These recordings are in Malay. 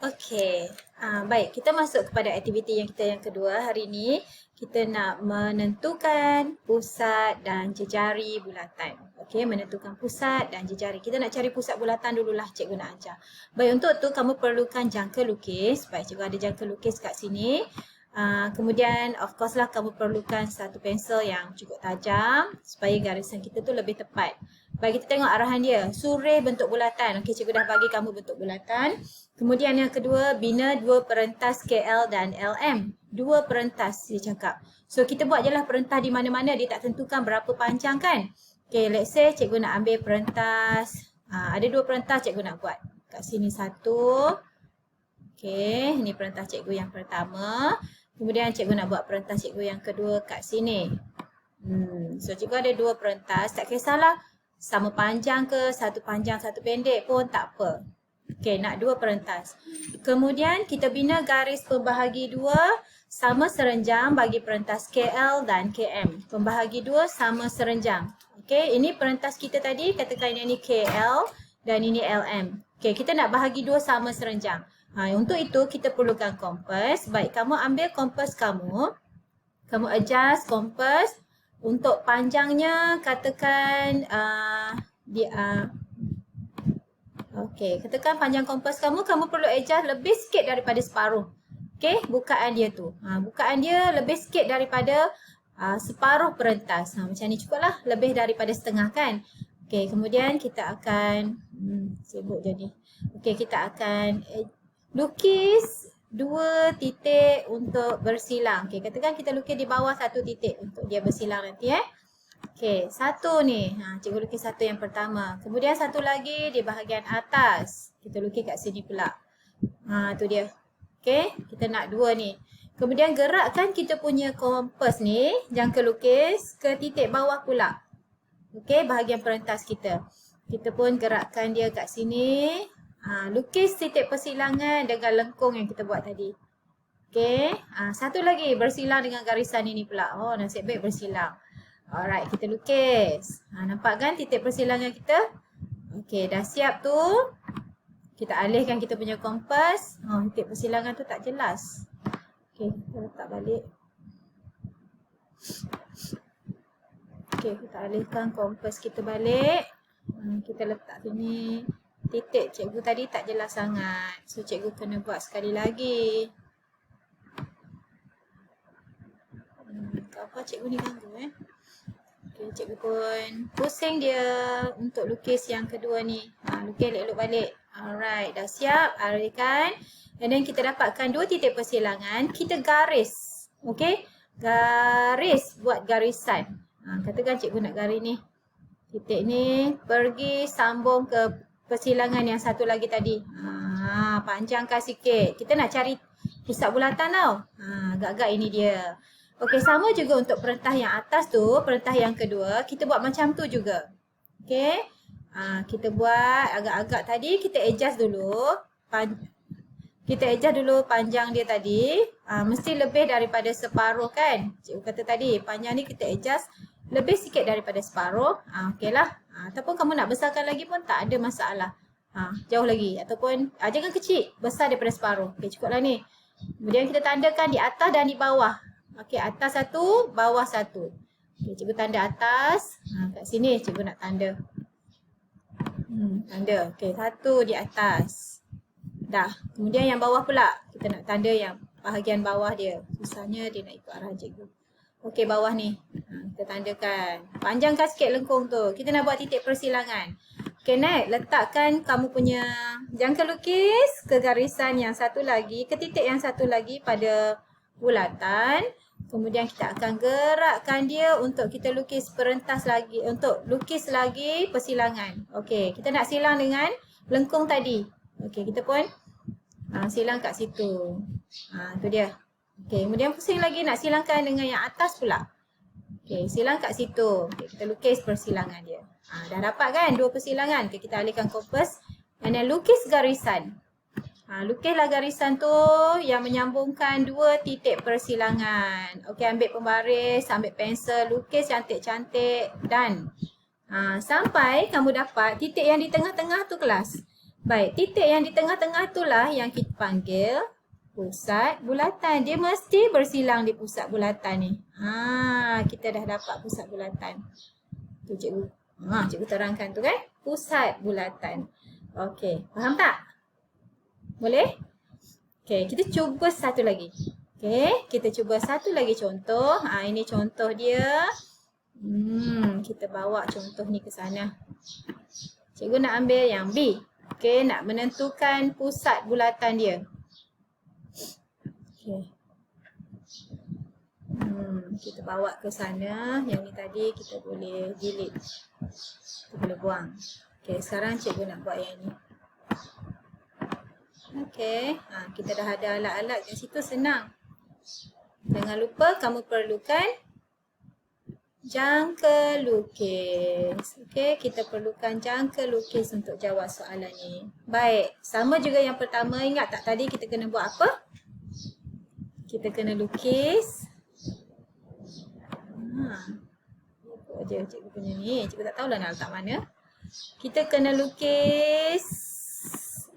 Okey, baik, kita masuk kepada aktiviti yang kedua hari ini. Kita nak menentukan pusat dan jejari bulatan. Okey, menentukan pusat dan jejari. Kita nak cari pusat bulatan dululah cikgu nak ajar. Baik, untuk tu kamu perlukan jangka lukis. Baik, cikgu ada jangka lukis kat sini. Kemudian of course lah kamu perlukan satu pensel yang cukup tajam supaya garisan kita tu lebih tepat. Baik, kita tengok arahan dia. Surih bentuk bulatan. Okey, cikgu dah bagi kamu bentuk bulatan. Kemudian yang kedua, bina dua perentas KL dan LM. Dua perentas dia cakap. So kita buat je lah perentas di mana-mana. Dia tak tentukan berapa panjang kan. Okay, let's say cikgu nak ambil perentas. Ada dua perentas cikgu nak buat. Kat sini satu. Okay, ini perentas cikgu yang pertama. Kemudian cikgu nak buat perentas cikgu yang kedua kat sini. So cikgu ada dua perentas. Tak kisahlah sama panjang ke, satu panjang satu pendek pun tak apa. Okey, nak dua perentas. Kemudian kita bina garis pembahagi dua sama serenjang bagi perentas KL dan KM. Pembahagi dua sama serenjang. Okey, ini perentas kita tadi, katakan ini KL dan ini LM. Okey, kita nak bahagi dua sama serenjang. Untuk itu kita perlukan kompas. Baik, kamu ambil kompas kamu. Kamu adjust kompas untuk panjangnya, katakan okey, katakan panjang kompas kamu perlu adjust lebih sikit daripada separuh. Okey, bukaan dia tu. Bukaan dia lebih sikit daripada separuh perentas. Macam ni cukuplah, lebih daripada setengah kan. Okey, kemudian kita akan sibuk je ni. Okey, kita akan lukis dua titik untuk bersilang. Okey, katakan kita lukis di bawah satu titik untuk dia bersilang nanti Okey, satu ni. Cikgu lukis satu yang pertama. Kemudian satu lagi di bahagian atas. Kita lukis kat sini pula. Tu dia. Okey, kita nak dua ni. Kemudian gerakkan kita punya kompas ni, jangka lukis ke titik bawah pula. Okey, bahagian perentas kita. Kita pun gerakkan dia kat sini. Lukis titik persilangan dengan lengkung yang kita buat tadi. Okey, satu lagi bersilang dengan garisan ini pula. Oh, nasib baik bersilang. Alright, kita lukis. Nampak kan titik persilangan kita? Okey, dah siap tu. Kita alihkan kita punya kompas. Titik persilangan tu tak jelas. Okey, kita letak balik. Okey, kita alihkan kompas kita balik. Kita letak sini. Titik cikgu tadi tak jelas sangat. So, cikgu kena buat sekali lagi. Apa cikgu ni ganggu Okay, cikgu pun pusing dia untuk lukis yang kedua ni. Lukis elok-elok balik. Alright, dah siap. Alihkan. And then kita dapatkan dua titik persilangan. Kita garis. Okay. Garis. Buat garisan. Katakan cikgu nak garis ni. Titik ni pergi sambung ke persilangan yang satu lagi tadi. Panjangkan sikit. Kita nak cari pusat bulatan tau. Agak-agak ini dia. Okey, sama juga untuk perentah yang atas tu, perentah yang kedua, kita buat macam tu juga. Okey. Kita buat agak-agak tadi, kita adjust dulu. Kita adjust dulu panjang dia tadi. Mesti lebih daripada separuh kan? Cikgu kata tadi, panjang ni kita adjust lebih sikit daripada separuh. Okeylah. Ataupun kamu nak besarkan lagi pun tak ada masalah. Jauh lagi. Ataupun jangan kecil, besar daripada separuh. Okey, cukuplah ni. Kemudian kita tandakan di atas dan di bawah. Okey, atas satu, bawah satu. Okey, cikgu tanda atas. Kat sini cikgu nak tanda. Tanda. Okey, satu di atas. Dah. Kemudian yang bawah pula. Kita nak tanda yang bahagian bawah dia. Susahnya dia nak ikut arahan cikgu. Okey, bawah ni. Kita tandakan. Panjangkan sikit lengkung tu. Kita nak buat titik persilangan. Okey, next. Letakkan kamu punya jangka lukis ke garisan yang satu lagi. Ke titik yang satu lagi pada bulatan. Kemudian kita akan gerakkan dia untuk kita lukis perentas lagi. Untuk lukis lagi persilangan. Okey, kita nak silang dengan lengkung tadi. Okey, kita pun silang kat situ. Tu dia. Okey, kemudian pusing lagi nak silangkan dengan yang atas pula. Okey, silang kat situ. Okey, kita lukis persilangan dia. Dah dapat kan dua persilangan? Okey, kita alihkan kompas. Dan lukis garisan. Lukislah garisan tu yang menyambungkan dua titik persilangan. Okey, ambil pembaris, ambil pensel, lukis cantik-cantik dan sampai kamu dapat titik yang di tengah-tengah tu kelas. Baik, titik yang di tengah-tengah itulah yang kita panggil pusat bulatan. Dia mesti bersilang di pusat bulatan ni. Kita dah dapat pusat bulatan. Tu cikgu. Cikgu terangkan tu kan. Pusat bulatan. Okey, faham tak? Boleh? Okey, kita cuba satu lagi. Okey, kita cuba satu lagi contoh. Ini contoh dia. Kita bawa contoh ni ke sana. Cikgu nak ambil yang B. Okey, nak menentukan pusat bulatan dia. Okey. Kita bawa ke sana. Yang ni tadi kita boleh delete. Kita boleh buang. Okey, sekarang cikgu nak buat yang ni. Okey, kita dah ada alat-alat kat situ, senang. Jangan lupa kamu perlukan jangka lukis. Okey, kita perlukan jangka lukis untuk jawab soalan ni. Baik, sama juga yang pertama. Ingat tak tadi kita kena buat apa? Kita kena lukis. Ikut je cikgu punya ni. Cikgu tak tahulah nak letak mana. Kita kena lukis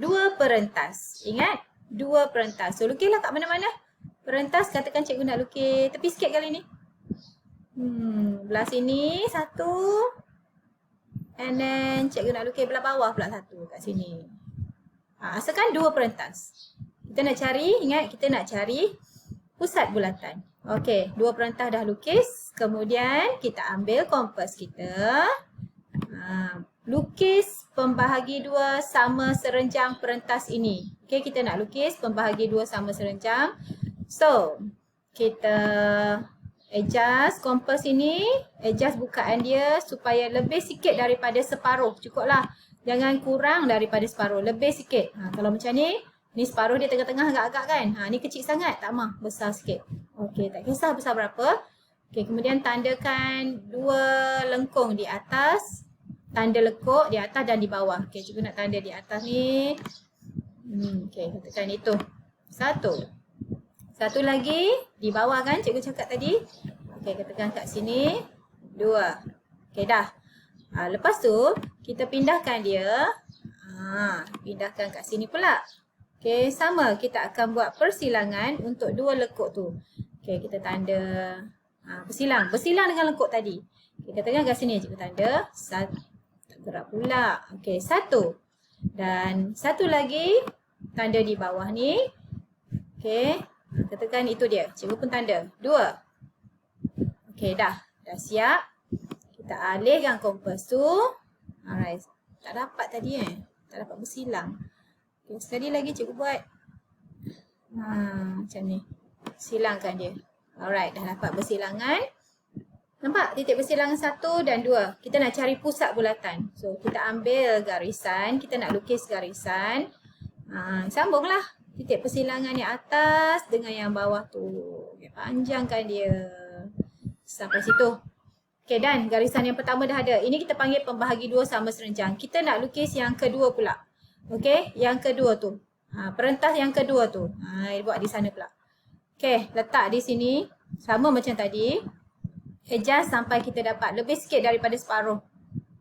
2 perentas. Ingat? 2 perentas. So, lukislah kat mana-mana. Perentas, katakan cikgu nak lukis tepi sikit kali ni. Belah sini, 1. And then, cikgu nak lukis belah bawah pula 1 kat sini. Asalkan 2 perentas. Kita nak cari, ingat kita nak cari pusat bulatan. Okey, 2 perentas dah lukis. Kemudian, kita ambil kompas kita. Lukis pembahagi 2 sama serenjang perentas ini. Okey, kita nak lukis pembahagi 2 sama serenjang. So, kita adjust kompas ini, adjust bukaan dia supaya lebih sikit daripada separuh. Cukuplah. Jangan kurang daripada separuh, lebih sikit. Kalau macam ni separuh dia tengah-tengah agak-agak kan. Ni kecil sangat, tak mah, besar sikit. Okey, tak kisah besar berapa. Okey, kemudian tandakan 2 lengkung di atas. Tanda lekuk di atas dan di bawah. Okey, cikgu nak tanda di atas ni. Okey, katakan itu. 1. Satu lagi di bawah kan cikgu cakap tadi. Okey, katakan kat sini. 2. Okey, dah. Lepas tu kita pindahkan dia. Pindahkan kat sini pula. Okey, sama kita akan buat persilangan untuk 2 lekuk tu. Okey, kita tanda bersilang dengan lekuk tadi. Okey, katakan kat sini cikgu tanda 1. Gerak pula. Okey, 1. Dan 1 lagi tanda di bawah ni. Okey, katakan itu dia. Cikgu pun tanda 2. Okey, dah siap. Kita alihkan kompas tu. Alright. Tak dapat tadi tak dapat bersilang. Okey, sekali lagi cikgu buat. Macam ni. Silangkan dia. Alright, dah dapat bersilangan. Nampak titik persilangan 1 dan 2. Kita nak cari pusat bulatan. So, kita ambil garisan. Kita nak lukis garisan. Sambunglah titik persilangan yang atas dengan yang bawah tu. Okay, panjangkan dia. Sampai situ. Okay, dan garisan yang pertama dah ada. Ini kita panggil pembahagi 2 sama serenjang. Kita nak lukis yang kedua pula. Okay, yang kedua tu. Perentas yang kedua tu. Buat di sana pula. Okay, letak di sini. Sama macam tadi. Adjust sampai kita dapat lebih sikit daripada separuh.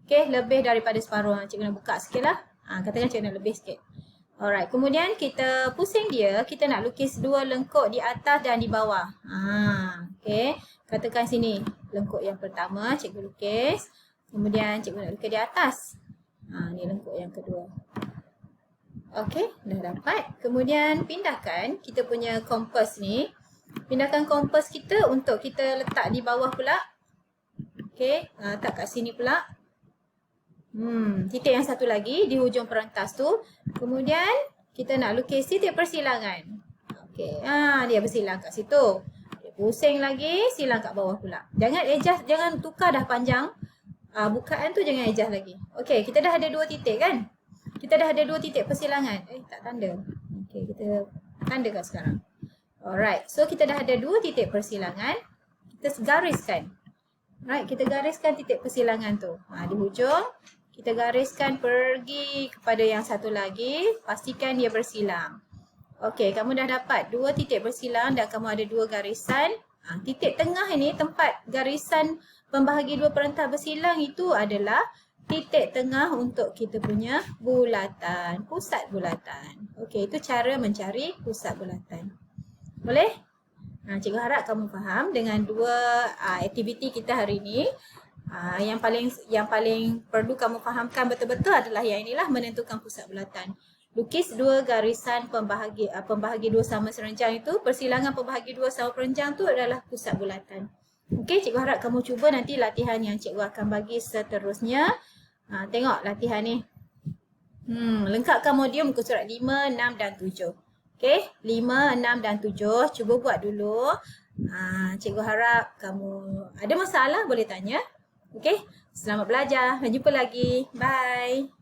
Okay, lebih daripada separuh. Cikgu nak buka sikit lah. Katakan cikgu nak lebih sikit. Alright, kemudian kita pusing dia. Kita nak lukis 2 lengkuk di atas dan di bawah. Okay, katakan sini. Lengkuk yang pertama cikgu lukis. Kemudian cikgu nak lukis di atas. Ni lengkuk yang kedua. Okay, dah dapat. Kemudian pindahkan kita punya kompas ni. Pindahkan kompas kita untuk kita letak di bawah pula. Okey, letak kat sini pula. Titik yang satu lagi di hujung perentas tu. Kemudian kita nak lukis titik persilangan. Okey, dia bersilang kat situ. Dia pusing lagi, silang kat bawah pula. Jangan adjust, jangan tukar dah panjang. Bukaan tu jangan adjust lagi. Okey, kita dah ada 2 titik kan? Kita dah ada 2 titik persilangan. Tak tanda. Okey, kita tandakan sekarang. Alright, so kita dah ada 2 titik persilangan. Kita gariskan. Right, kita gariskan titik persilangan tu. Di hujung, kita gariskan pergi kepada yang satu lagi. Pastikan dia bersilang. Okey, kamu dah dapat 2 titik bersilang dan kamu ada 2 garisan. Titik tengah ini, tempat garisan pembahagi 2 perentas bersilang itu adalah titik tengah untuk kita punya bulatan, pusat bulatan. Okey, itu cara mencari pusat bulatan. Boleh? Cikgu harap kamu faham dengan dua aktiviti kita hari ini. Yang paling perlu kamu fahamkan betul-betul adalah yang inilah, menentukan pusat bulatan. Lukis dua garisan pembahagi dua sama serenjang itu, persilangan pembahagi dua sama perenjang itu adalah pusat bulatan. Okey, cikgu harap kamu cuba nanti latihan yang cikgu akan bagi seterusnya. Tengok latihan ni. Lengkapkan modul muka surat 5, 6 dan 7. Okey, 5, 6 dan 7 cuba buat dulu. Cikgu harap kamu ada masalah boleh tanya. Okey, selamat belajar. Sampai jumpa lagi. Bye.